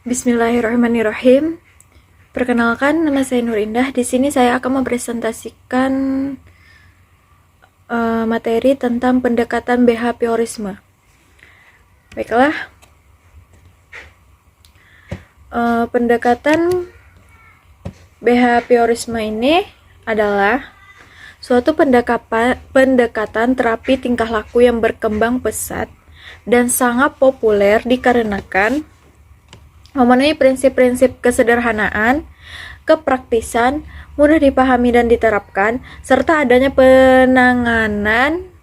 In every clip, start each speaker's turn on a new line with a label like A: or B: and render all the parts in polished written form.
A: Bismillahirrahmanirrahim. Perkenalkan, nama saya Nur Indah. Di sini saya akan mempresentasikan materi tentang pendekatan behaviorisme. Baiklah, pendekatan behaviorisme ini adalah suatu pendekatan terapi tingkah laku yang berkembang pesat dan sangat populer dikarenakan memenuhi prinsip-prinsip kesederhanaan, kepraktisan, mudah dipahami dan diterapkan, serta adanya penanganan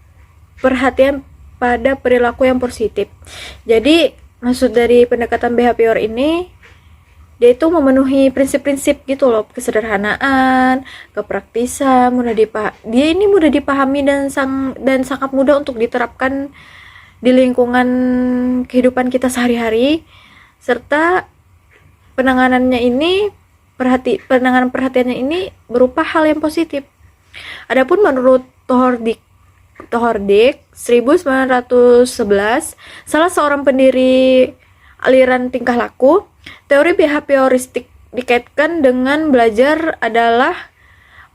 A: perhatian pada perilaku yang positif. Jadi, maksud dari pendekatan behavior ini, dia itu memenuhi prinsip-prinsip gitu loh, kesederhanaan, kepraktisan, dia ini mudah dipahami dan sangat mudah untuk diterapkan di lingkungan kehidupan kita sehari-hari, serta penanganan perhatiannya ini berupa hal yang positif. Adapun menurut Tohordik 1911, salah seorang pendiri aliran tingkah laku, teori behavioristik dikaitkan dengan belajar adalah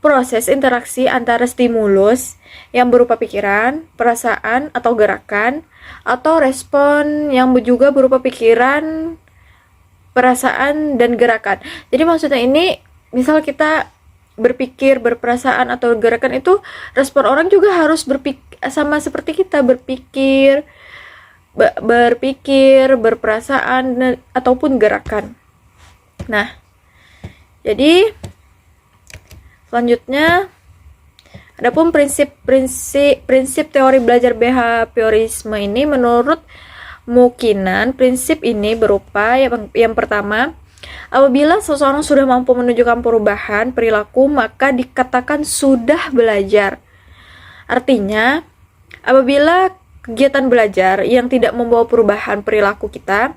A: proses interaksi antara stimulus yang berupa pikiran, perasaan, atau gerakan, atau respon yang juga berupa pikiran, perasaan, dan gerakan. Jadi maksudnya ini, misal kita berpikir, berperasaan, atau gerakan itu, respon orang juga harus sama seperti kita berpikir, berperasaan, ataupun gerakan. Nah, jadi selanjutnya, adapun prinsip teori belajar behaviorisme ini menurut Mukinan, prinsip ini berupa yang pertama, apabila seseorang sudah mampu menunjukkan perubahan perilaku, maka dikatakan sudah belajar. Artinya, apabila kegiatan belajar yang tidak membawa perubahan perilaku kita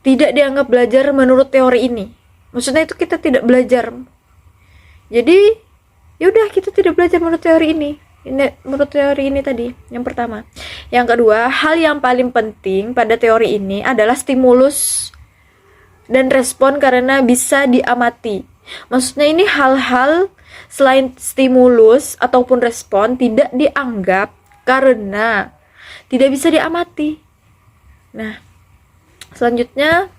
A: tidak dianggap belajar menurut teori ini. Maksudnya itu kita tidak belajar. Jadi, yaudah kita tidak belajar menurut teori ini. Menurut teori ini tadi, yang pertama. Yang kedua, hal yang paling penting pada teori ini adalah stimulus dan respon karena bisa diamati. Maksudnya ini hal-hal selain stimulus ataupun respon tidak dianggap karena tidak bisa diamati. Nah, selanjutnya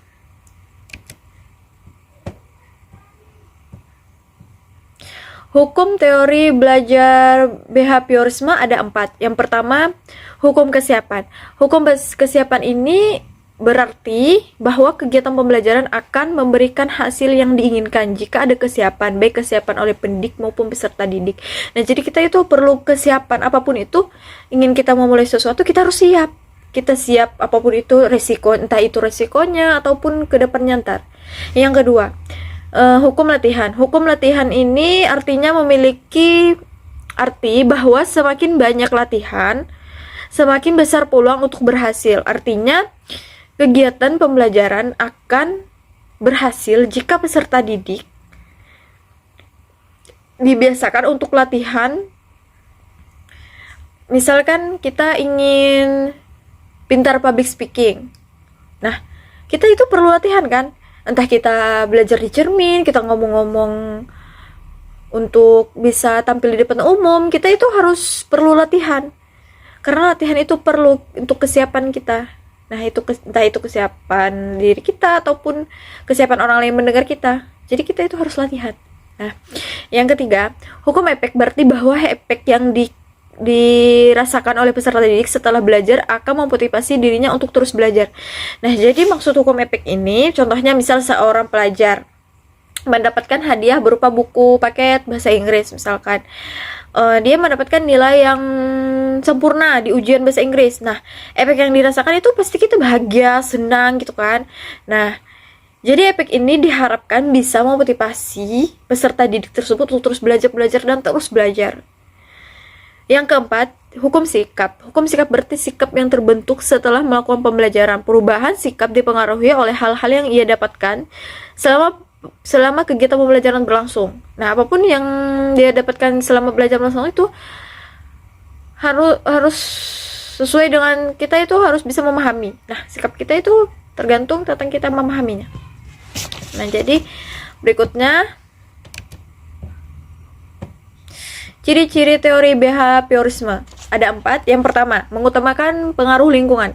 A: hukum teori belajar behaviorisme ada 4. Yang pertama, hukum kesiapan. Hukum kesiapan ini berarti bahwa kegiatan pembelajaran akan memberikan hasil yang diinginkan jika ada kesiapan, baik kesiapan oleh pendidik maupun peserta didik. Nah, jadi kita itu perlu kesiapan apapun itu, ingin kita memulai sesuatu, kita harus siap. Kita siap apapun itu resiko, entah itu resikonya ataupun ke depannya ntar. Yang kedua, hukum latihan. Hukum latihan ini artinya memiliki arti bahwa semakin banyak latihan, semakin besar peluang untuk berhasil. Artinya, kegiatan pembelajaran akan berhasil jika peserta didik dibiasakan untuk latihan. Misalkan kita ingin pintar public speaking. Nah, kita itu perlu latihan kan? Entah kita belajar di cermin, kita ngomong-ngomong untuk bisa tampil di depan umum, kita itu harus perlu latihan. Karena latihan itu perlu untuk kesiapan kita. Nah, entah itu kesiapan diri kita ataupun kesiapan orang lain mendengar kita. Jadi kita itu harus latihan. Nah, yang ketiga, hukum efek berarti bahwa efek yang dirasakan oleh peserta didik setelah belajar akan memotivasi dirinya untuk terus belajar. Nah, jadi maksud hukum efek ini, contohnya misal seorang pelajar mendapatkan hadiah berupa buku paket bahasa Inggris misalkan. Dia mendapatkan nilai yang sempurna di ujian bahasa Inggris. Nah, efek yang dirasakan itu pasti kita bahagia, senang gitu kan. Nah, jadi efek ini diharapkan bisa memotivasi peserta didik tersebut untuk terus belajar dan terus belajar. Yang keempat, hukum sikap. Hukum sikap berarti sikap yang terbentuk setelah melakukan pembelajaran. Perubahan sikap dipengaruhi oleh hal-hal yang ia dapatkan selama kegiatan pembelajaran berlangsung. Nah, apapun yang dia dapatkan selama belajar berlangsung itu harus sesuai dengan kita, itu harus bisa memahami. Nah, sikap kita itu tergantung tentang kita memahaminya. Nah, jadi berikutnya ciri-ciri teori behaviorisme ada 4. Yang pertama, mengutamakan pengaruh lingkungan.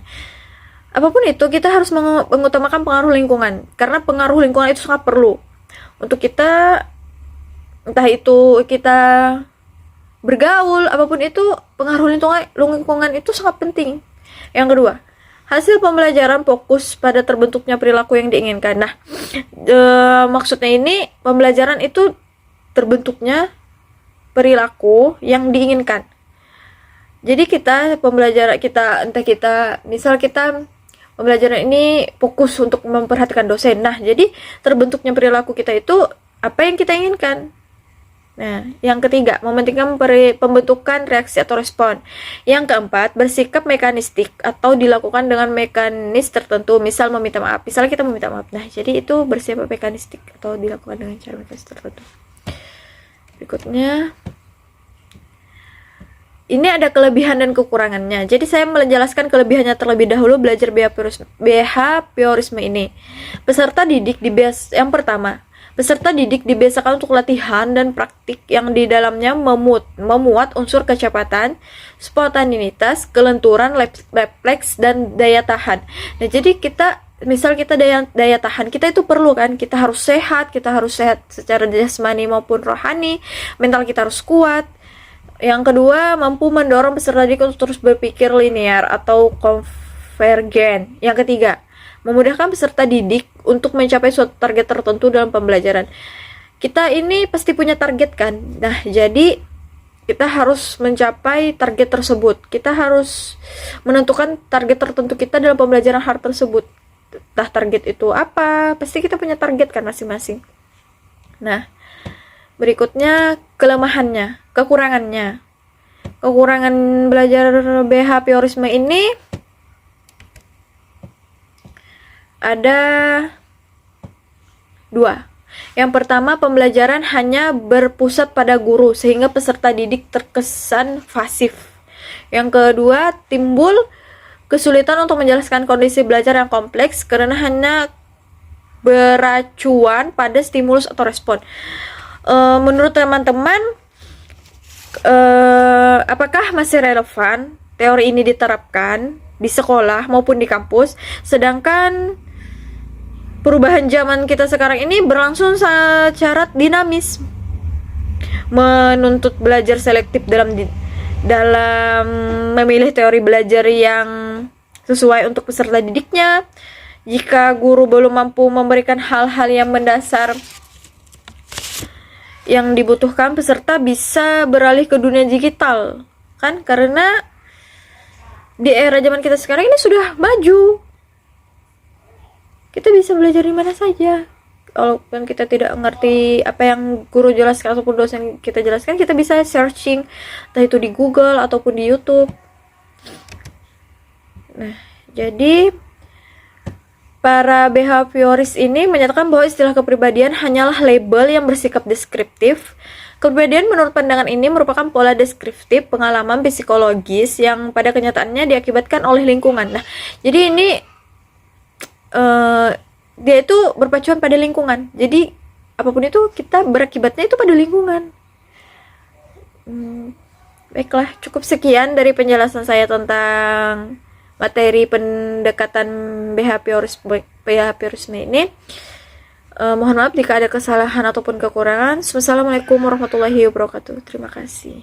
A: Apapun itu, kita harus mengutamakan pengaruh lingkungan, karena pengaruh lingkungan itu sangat perlu untuk kita, entah itu kita bergaul, apapun itu, pengaruh lingkungan itu sangat penting. Yang kedua, hasil pembelajaran fokus pada terbentuknya perilaku yang diinginkan. Nah, maksudnya ini pembelajaran itu terbentuknya perilaku yang diinginkan. Jadi misal kita pembelajaran ini fokus untuk memperhatikan dosen. Nah, jadi terbentuknya perilaku kita itu apa yang kita inginkan. Nah, yang ketiga, mementingkan pembentukan reaksi atau respon. Yang keempat, bersikap mekanistik atau dilakukan dengan mekanis tertentu, misal meminta maaf. Misalnya kita meminta maaf. Nah, jadi itu bersikap mekanistik atau dilakukan dengan cara mekanis tertentu. Berikutnya, ini ada kelebihan dan kekurangannya. Jadi saya menjelaskan kelebihannya terlebih dahulu belajar behaviorisme ini. Yang pertama, peserta didik dibiasakan untuk latihan dan praktik yang di dalamnya memuat unsur kecepatan, spontanitas, kelenturan, refleks, dan daya tahan. Nah, jadi misal kita daya tahan kita itu perlu kan, kita harus sehat secara jasmani maupun rohani, mental kita harus kuat. Yang kedua, mampu mendorong peserta didik untuk terus berpikir linear atau konvergen. Yang ketiga, memudahkan peserta didik untuk mencapai suatu target tertentu dalam pembelajaran. Kita ini pasti punya target kan? Nah, jadi kita harus mencapai target tersebut. Kita harus menentukan target tertentu kita dalam pembelajaran hal tersebut. Entah target itu apa, pasti kita punya target kan masing-masing. Nah, berikutnya kelemahannya, kekurangannya. Kekurangan belajar behaviorisme ini ada 2. Yang pertama, pembelajaran hanya berpusat pada guru sehingga peserta didik terkesan pasif. Yang kedua, timbul kesulitan untuk menjelaskan kondisi belajar yang kompleks karena hanya beracuan pada stimulus atau respon. Menurut teman-teman, apakah masih relevan teori ini diterapkan di sekolah maupun di kampus, sedangkan perubahan zaman kita sekarang ini berlangsung secara dinamis, menuntut belajar selektif dalam memilih teori belajar yang sesuai untuk peserta didiknya. Jika guru belum mampu memberikan hal-hal yang mendasar yang dibutuhkan, peserta bisa beralih ke dunia digital kan, karena di era zaman kita sekarang ini sudah maju. Kita bisa belajar di mana saja. Walaupun kita tidak mengerti apa yang guru jelaskan ataupun dosen kita jelaskan, kita bisa searching, entah itu di Google ataupun di YouTube. Nah, jadi para behavioris ini menyatakan bahwa istilah kepribadian hanyalah label yang bersifat deskriptif. Kepribadian menurut pandangan ini merupakan pola deskriptif pengalaman psikologis yang pada kenyataannya diakibatkan oleh lingkungan. Nah, jadi ini dia itu berpacuan pada lingkungan. Jadi apapun itu kita berakibatnya itu pada lingkungan. Baiklah, cukup sekian dari penjelasan saya tentang materi pendekatan behaviorisme ini. Mohon maaf jika ada kesalahan ataupun kekurangan. Wassalamualaikum warahmatullahi wabarakatuh. Terima kasih.